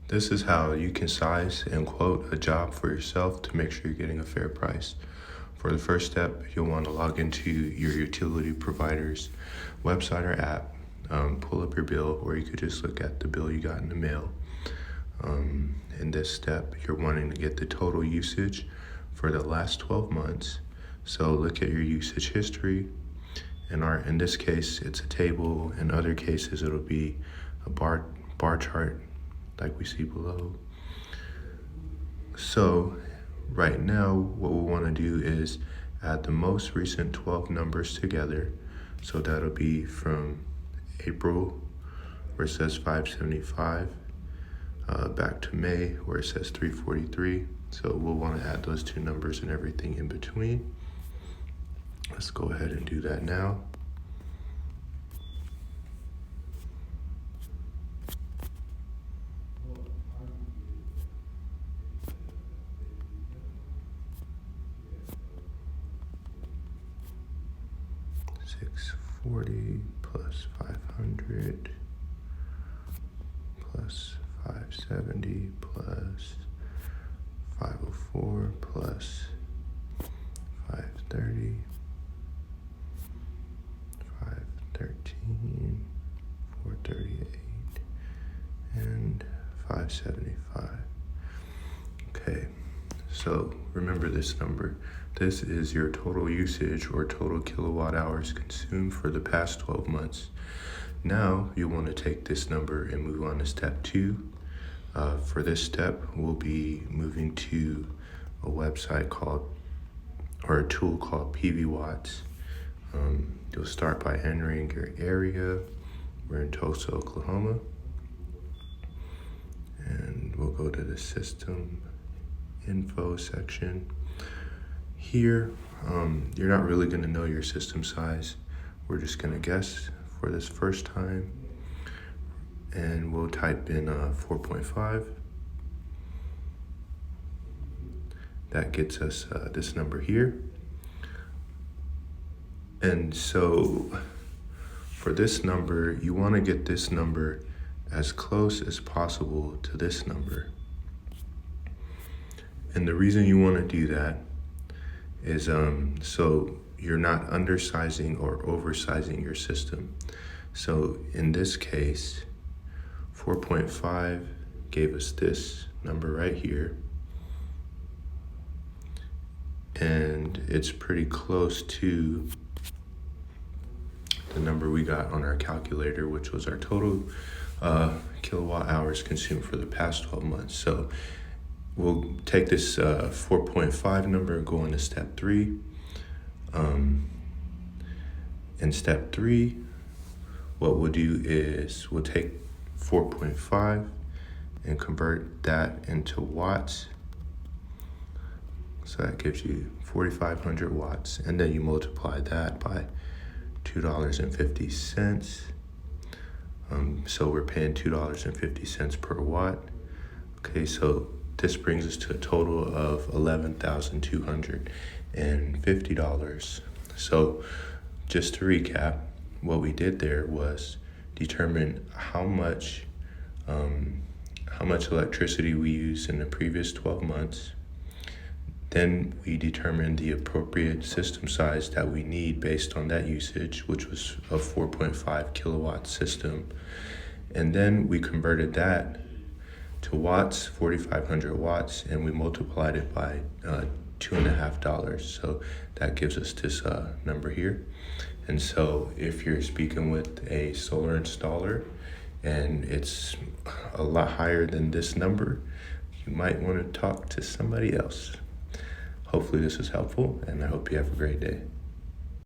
This is how you can size and quote a job for yourself to make sure you're getting a fair price. For the first step, you'll want to log into your utility provider's website or app, pull up your bill, or you could just look at the bill you got in the mail. In this step, you're wanting to get the total usage for the last 12 months. So look at your usage history. In this case, it's a table. In other cases, it'll be a bar chart like we see below. So right now, what we want to do is add the most recent 12 numbers together. So that'll be from April, where it says 575, back to May, where it says 343. So we'll want to add those two numbers and everything in between. Let's go ahead and do that now. $640 plus 500 plus 570 plus 504 plus 530, 513, 438, and 575. Okay, so remember this number. This is your total usage or total kilowatt hours consumed for the past 12 months. Now you want to take this number and move on to step 2. For this step, we'll be moving to a website or a tool called PV Watts. You'll start by entering your area. We're in Tulsa, Oklahoma. And we'll go to the system info section. Here, you're not really going to know your system size. We're just going to guess for this first time. And we'll type in 4.5. That gets us this number here. And so for this number, you want to get this number as close as possible to this number. And the reason you want to do that is so you're not undersizing or oversizing your system. So in this case, 4.5 gave us this number right here. And it's pretty close to the number we got on our calculator, which was our total kilowatt hours consumed for the past 12 months. So we'll take this 4.5 number and go into step 3. In step 3, what we'll do is we'll take 4.5 and convert that into watts. So that gives you 4,500 watts. And then you multiply that by $2.50. So we're paying $2.50 per watt. Okay, so this brings us to a total of $11,250. So just to recap, what we did there was determine how much electricity we used in the previous 12 months. Then we determined the appropriate system size that we need based on that usage, which was a 4.5 kilowatt system. And then we converted that to watts, 4,500 watts, and we multiplied it by $2.50. So that gives us this number here. And so if you're speaking with a solar installer and it's a lot higher than this number, you might want to talk to somebody else. Hopefully this is helpful, and I hope you have a great day.